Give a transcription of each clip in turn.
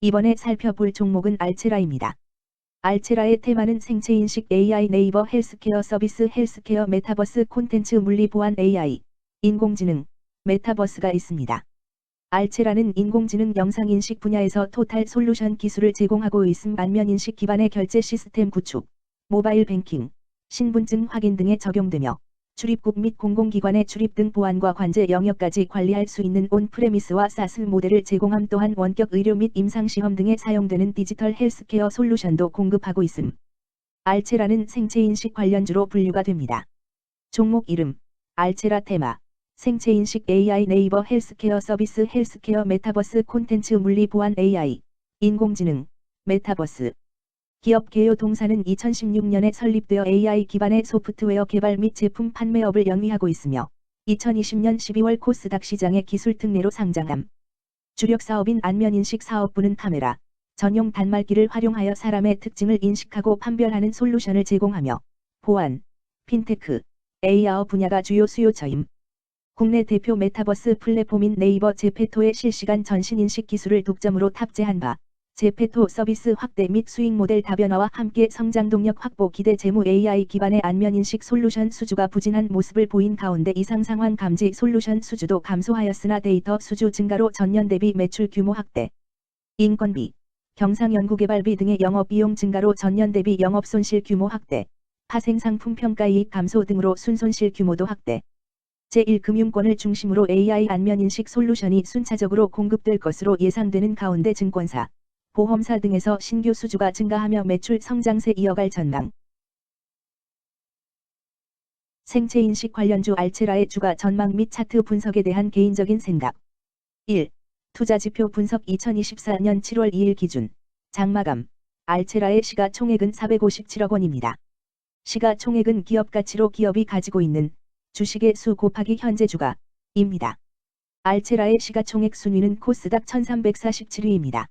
이번에 살펴볼 종목은 알체라입니다. 알체라의 테마는 생체인식 AI, 네이버 헬스케어 서비스, 헬스케어 메타버스, 콘텐츠 물리 보안 AI, 인공지능, 메타버스가 있습니다. 알체라는 인공지능 영상인식 분야에서 토탈 솔루션 기술을 제공하고 있음. 안면인식 기반의 결제 시스템 구축, 모바일 뱅킹, 신분증 확인 등에 적용되며 출입국 및 공공기관의 출입 등 보안과 관제 영역까지 관리할 수 있는 온프레미스와 사스 모델을 제공함. 또한 원격 의료 및 임상시험 등에 사용되는 디지털 헬스케어 솔루션도 공급하고 있음. 알체라는 생체인식 관련주로 분류가 됩니다. 종목 이름, 알체라 테마, 생체인식 AI, 네이버 헬스케어 서비스, 헬스케어 메타버스, 콘텐츠 물리 보안 AI, 인공지능, 메타버스. 기업 개요 동사는 2016년에 설립되어 AI 기반의 소프트웨어 개발 및 제품 판매업을 영위하고 있으며 2020년 12월 코스닥 시장에 기술 특례로 상장함. 주력 사업인 안면인식 사업부는 카메라, 전용 단말기를 활용하여 사람의 특징을 인식하고 판별하는 솔루션을 제공하며 보안, 핀테크, AR 분야가 주요 수요처임. 국내 대표 메타버스 플랫폼인 네이버 제페토의 실시간 전신인식 기술을 독점으로 탑재한 바 제페토 서비스 확대 및 수익 모델 다변화와 함께 성장 동력 확보 기대 재무 AI 기반의 안면인식 솔루션 수주가 부진한 모습을 보인 가운데 이상 상환 감지 솔루션 수주도 감소하였으나 데이터 수주 증가로 전년 대비 매출 규모 확대, 인건비, 경상 연구개발비 등의 영업비용 증가로 전년 대비 영업손실 규모 확대, 파생상품 평가이익 감소 등으로 순손실 규모도 확대. 제1금융권을 중심으로 AI 안면인식 솔루션이 순차적으로 공급될 것으로 예상되는 가운데 증권사, 보험사 등에서 신규 수주가 증가하며 매출 성장세 이어갈 전망. 생체인식 관련주 알체라의 주가 전망 및 차트 분석에 대한 개인적인 생각. 1. 투자지표 분석 2024년 7월 2일 기준 장마감 알체라의 시가총액은 457억 원입니다. 시가총액은 기업가치로 기업이 가지고 있는 주식의 수 곱하기 현재 주가입니다. 알체라의 시가총액 순위는 코스닥 1347위입니다.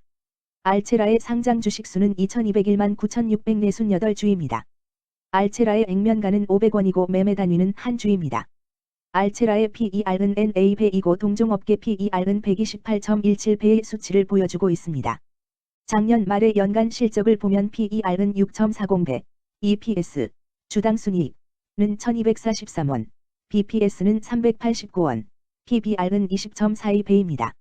알체라의 상장 주식수는 2201만 9648주입니다. 알체라의 액면가는 500원이고 매매 단위는 한 주입니다. 알체라의 PER은 NA배이고 동종업계 PER은 128.17배의 수치를 보여주고 있습니다. 작년 말의 연간 실적을 보면 PER은 6.40배, EPS, 주당 순이익은 1243원, BPS는 389원, PBR은 20.42배입니다.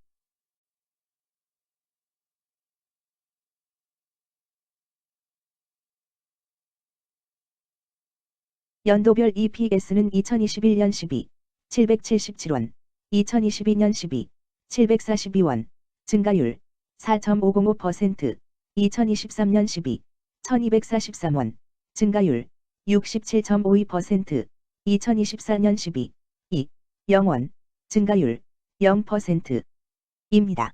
연도별 EPS는 2021년 12, 777원, 2022년 12, 742원, 증가율 4.505%, 2023년 12, 1243원, 증가율 67.52%, 2024년 12, 2, 0원, 증가율 0%입니다.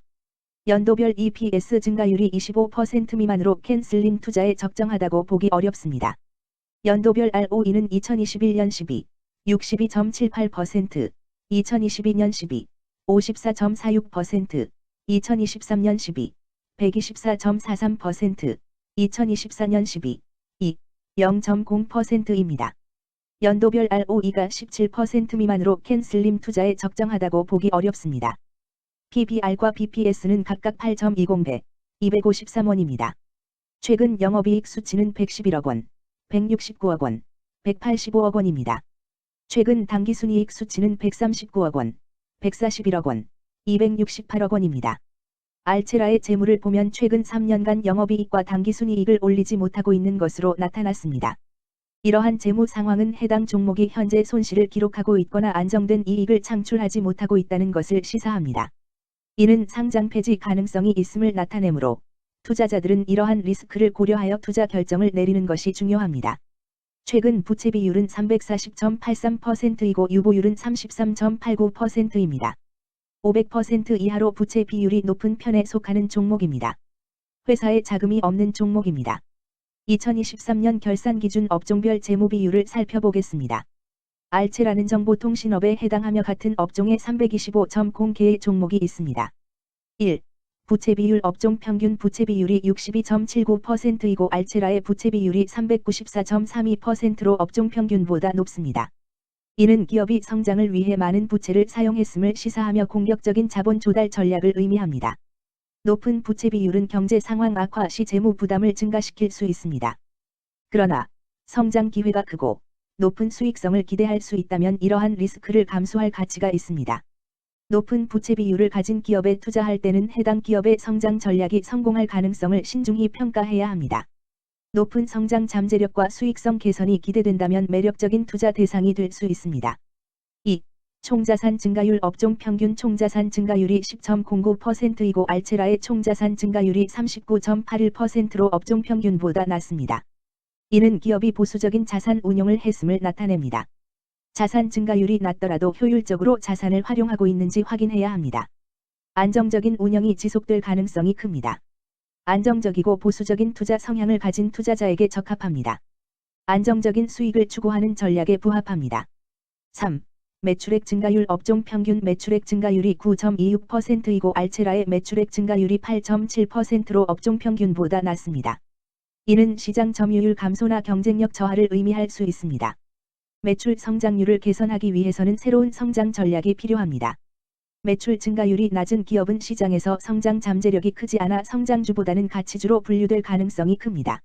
연도별 EPS 증가율이 25% 미만으로 캔슬링 투자에 적정하다고 보기 어렵습니다. 연도별 ROE는 2021년 12, 62.78%, 2022년 12, 54.46%, 2023년 12, 124.43%, 2024년 12, 2, 0.0%입니다. 연도별 ROE가 17% 미만으로 캔슬림 투자에 적정하다고 보기 어렵습니다. PBR과 BPS는 각각 8.20배, 253원입니다. 최근 영업이익 수치는 111억 원, 169억 원, 185억 원입니다. 최근 당기순이익 수치는 139억 원, 141억 원, 268억 원입니다. 알체라의 재물을 보면 최근 3년간 영업이익과 당기순이익을 올리지 못하고 있는 것으로 나타났습니다. 이러한 재무 상황은 해당 종목이 현재 손실을 기록하고 있거나 안정된 이익을 창출하지 못하고 있다는 것을 시사합니다. 이는 상장 폐지 가능성이 있음을 나타내므로 투자자들은 이러한 리스크를 고려하여 투자 결정을 내리는 것이 중요합니다. 최근 부채 비율은 340.83%이고 유보율은 33.89%입니다. 500% 이하로 부채 비율이 높은 편에 속하는 종목입니다. 회사에 자금이 없는 종목입니다. 2023년 결산 기준 업종별 재무 비율을 살펴보겠습니다. 알체라는 정보통신업에 해당하며 같은 업종에 325.0개의 종목이 있습니다. 1. 부채 비율 업종 평균 부채 비율이 62.79%이고 알체라의 부채 비율이 394.32%로 업종 평균보다 높습니다. 이는 기업이 성장을 위해 많은 부채를 사용했음을 시사하며 공격적인 자본 조달 전략을 의미합니다. 높은 부채 비율은 경제 상황 악화 시 재무 부담을 증가시킬 수 있습니다. 그러나 성장 기회가 크고 높은 수익성을 기대할 수 있다면 이러한 리스크를 감수할 가치가 있습니다. 높은 부채 비율을 가진 기업에 투자할 때는 해당 기업의 성장 전략이 성공할 가능성을 신중히 평가해야 합니다. 높은 성장 잠재력과 수익성 개선이 기대된다면 매력적인 투자 대상이 될 수 있습니다. 2. 총자산 증가율 업종 평균 총자산 증가율이 10.09%이고 알체라의 총자산 증가율이 39.81%로 업종 평균보다 낮습니다. 이는 기업이 보수적인 자산 운용을 했음을 나타냅니다. 자산 증가율이 낮더라도 효율적으로 자산을 활용하고 있는지 확인해야 합니다. 안정적인 운영이 지속될 가능성이 큽니다. 안정적이고 보수적인 투자 성향을 가진 투자자에게 적합합니다. 안정적인 수익을 추구하는 전략에 부합합니다. 3. 매출액 증가율 업종 평균 매출액 증가율이 9.26%이고 알체라의 매출액 증가율이 8.7%로 업종 평균보다 낮습니다. 이는 시장 점유율 감소나 경쟁력 저하를 의미할 수 있습니다. 매출 성장률을 개선하기 위해서는 새로운 성장 전략이 필요합니다. 매출 증가율이 낮은 기업은 시장에서 성장 잠재력이 크지 않아 성장주보다는 가치주로 분류될 가능성이 큽니다.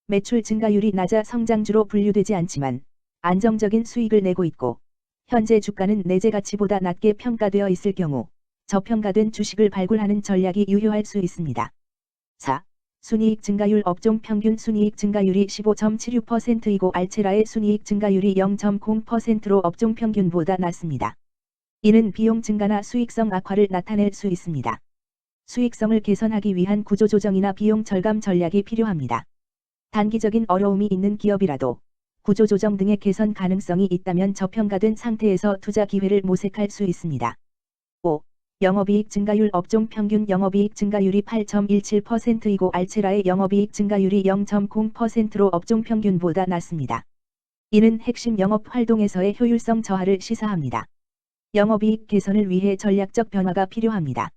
매출 증가율이 낮아 성장주로 분류되지 않지만 안정적인 수익을 내고 있고 현재 주가는 내재 가치보다 낮게 평가되어 있을 경우 저평가된 주식을 발굴하는 전략이 유효할 수 있습니다. 4. 순이익 증가율 업종 평균 순이익 증가율이 15.76%이고 알체라의 순이익 증가율이 0.0%로 업종 평균보다 낮습니다. 이는 비용 증가나 수익성 악화를 나타낼 수 있습니다. 수익성을 개선하기 위한 구조조정이나 비용 절감 전략이 필요합니다. 단기적인 어려움이 있는 기업이라도 구조조정 등의 개선 가능성이 있다면 저평가된 상태에서 투자 기회를 모색할 수 있습니다. 5. 영업이익 증가율 업종 평균 영업이익 증가율이 8.17%이고 알체라의 영업이익 증가율이 0.0%로 업종 평균보다 낮습니다. 이는 핵심 영업 활동에서의 효율성 저하를 시사합니다. 영업이익 개선을 위해 전략적 변화가 필요합니다.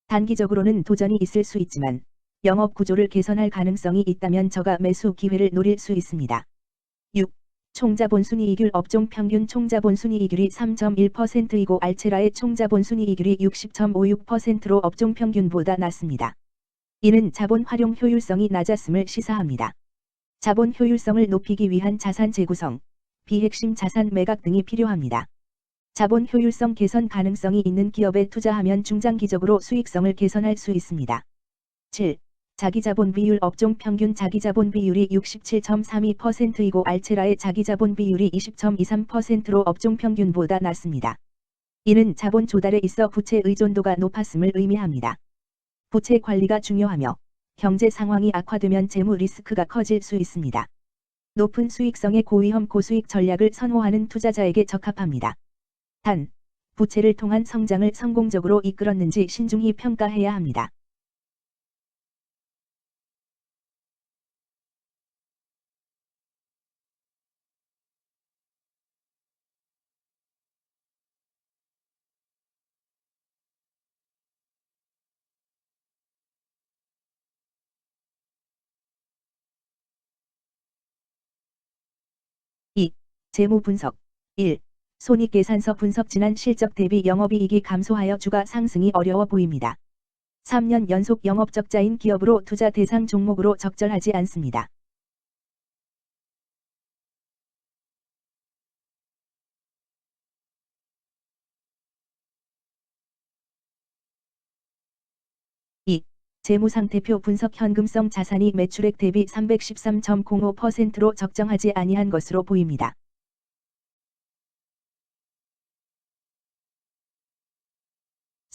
단기적으로는 도전이 있을 수 있지만 영업 구조를 개선할 가능성이 있다면 저가 매수 기회를 노릴 수 있습니다. 6. 총자본순이익률 업종 평균 총자본순이익률이 3.1%이고 알체라의 총자본순이익률이 60.56%로 업종 평균보다 낮습니다. 이는 자본 활용 효율성이 낮았음을 시사합니다. 자본 효율성을 높이기 위한 자산 재구성, 비핵심 자산 매각 등이 필요합니다. 자본 효율성 개선 가능성이 있는 기업에 투자하면 중장기적으로 수익성을 개선할 수 있습니다. 7. 자기자본 비율 업종 평균 자기자본 비율이 67.32%이고 알체라의 자기자본 비율이 20.23%로 업종 평균보다 낮습니다. 이는 자본 조달에 있어 부채 의존도가 높았음을 의미합니다. 부채 관리가 중요하며 경제 상황이 악화되면 재무 리스크가 커질 수 있습니다. 높은 수익성의 고위험 고수익 전략을 선호하는 투자자에게 적합합니다. 단, 부채를 통한 성장을 성공적으로 이끌었는지 신중히 평가해야 합니다. 재무 분석 1. 손익계산서 분석 지난 실적 대비 영업이익이 감소하여 주가 상승이 어려워 보입니다. 3년 연속 영업적자인 기업으로 투자 대상 종목으로 적절하지 않습니다. 2. 재무상태표 분석 현금성 자산이 매출액 대비 313.05%로 적정하지 아니한 것으로 보입니다.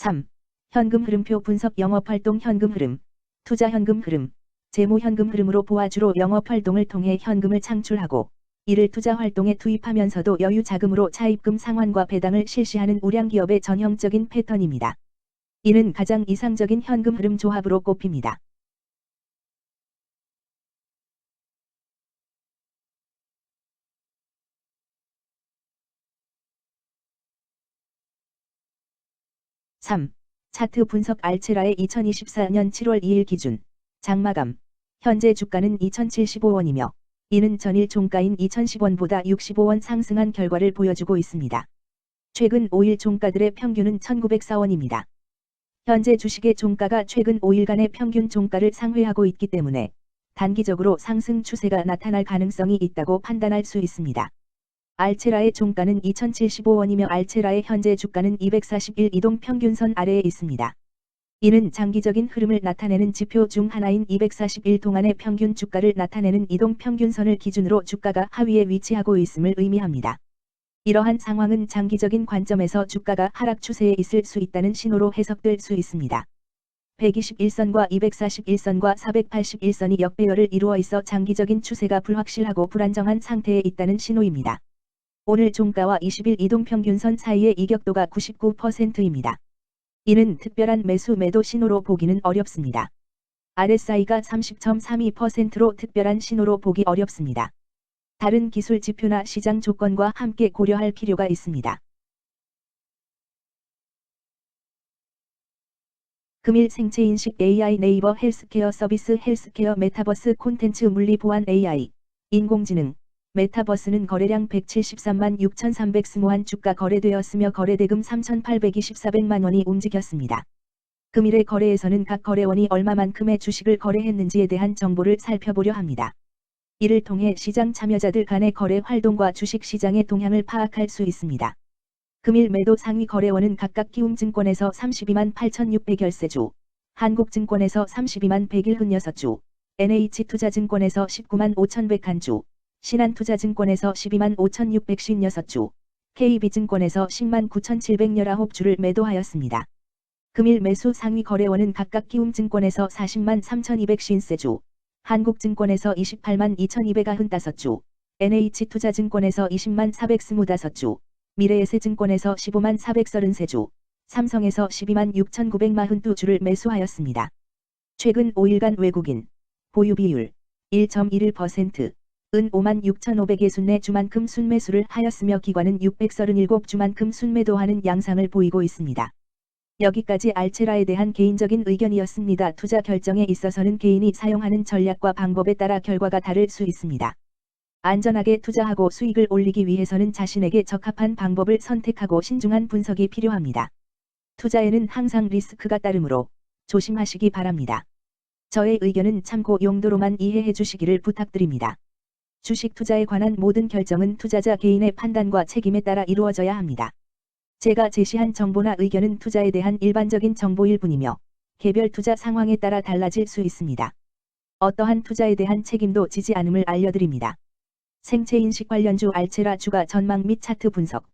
3. 현금 흐름표 분석 영업활동 현금 흐름, 투자 현금 흐름, 재무 현금 흐름으로 보아주로 영업활동을 통해 현금을 창출하고 이를 투자 활동에 투입하면서도 여유 자금으로 차입금 상환과 배당을 실시하는 우량기업의 전형적인 패턴입니다. 이는 가장 이상적인 현금 흐름 조합으로 꼽힙니다. (3) 차트 분석 알체라의 2024년 7월 2일 기준 장마감 현재 주가는 2075원이며 이는 전일 종가인 2010원보다 65원 상승한 결과를 보여주고 있습니다. 최근 5일 종가들의 평균은 1904원입니다. 현재 주식의 종가가 최근 5일간의 평균 종가를 상회하고 있기 때문에 단기적으로 상승 추세가 나타날 가능성이 있다고 판단할 수 있습니다. 알체라의 종가는 2075원이며 알체라의 현재 주가는 241 이동평균선 아래에 있습니다. 이는 장기적인 흐름을 나타내는 지표 중 하나인 241 동안의 평균 주가를 나타내는 이동평균선을 기준으로 주가가 하위에 위치하고 있음을 의미합니다. 이러한 상황은 장기적인 관점에서 주가가 하락 추세에 있을 수 있다는 신호로 해석될 수 있습니다. 121선과 241선과 481선이 역배열을 이루어 있어 장기적인 추세가 불확실하고 불안정한 상태에 있다는 신호입니다. 오늘 종가와 20일 이동평균선 사이의 이격도가 99%입니다. 이는 특별한 매수 매도 신호로 보기는 어렵습니다. RSI가 30.32%로 특별한 신호로 보기 어렵습니다. 다른 기술 지표나 시장 조건과 함께 고려할 필요가 있습니다. 금일 생체인식 AI 네이버 헬스케어 서비스 헬스케어 메타버스 콘텐츠 물리 보안 AI 인공지능 메타버스는 거래량 173만 6,320한 주가 거래되었으며 거래대금 3,824백만 원이 움직였습니다. 금일의 거래에서는 각 거래원이 얼마만큼의 주식을 거래했는지에 대한 정보를 살펴보려 합니다. 이를 통해 시장 참여자들 간의 거래 활동과 주식 시장의 동향을 파악할 수 있습니다. 금일 매도 상위 거래원은 각각 키움증권에서 32만 8,600열세주, 한국증권에서 32만 101흔6주, NH투자증권에서 19만 5,101주, 신한투자증권에서 12만 5,656주, KB증권에서 10만 9,719주를 매도하였습니다. 금일 매수 상위 거래원은 각각 키움증권에서 40만 3,250세주, 한국증권에서 28만 2,295주, NH투자증권에서 20만 425주, 미래에셋증권에서 15만 433주, 삼성에서 12만 6,942주를 매수하였습니다. 최근 5일간 외국인 보유 비율 1.11%, 은 5만 6,564주만큼 순매수를 하였으며 기관은 637주만큼 순매도하는 양상을 보이고 있습니다. 여기까지 알체라에 대한 개인적인 의견이었습니다. 투자 결정에 있어서는 개인이 사용하는 전략과 방법에 따라 결과가 다를 수 있습니다. 안전하게 투자하고 수익을 올리기 위해서는 자신에게 적합한 방법을 선택하고 신중한 분석이 필요합니다. 투자에는 항상 리스크가 따르므로 조심하시기 바랍니다. 저의 의견은 참고 용도로만 이해해 주시기를 부탁드립니다. 주식 투자에 관한 모든 결정은 투자자 개인의 판단과 책임에 따라 이루어져야 합니다. 제가 제시한 정보나 의견은 투자에 대한 일반적인 정보일 뿐이며 개별 투자 상황에 따라 달라질 수 있습니다. 어떠한 투자에 대한 책임도 지지 않음을 알려드립니다. 생체인식 관련주 알체라 주가 전망 및 차트 분석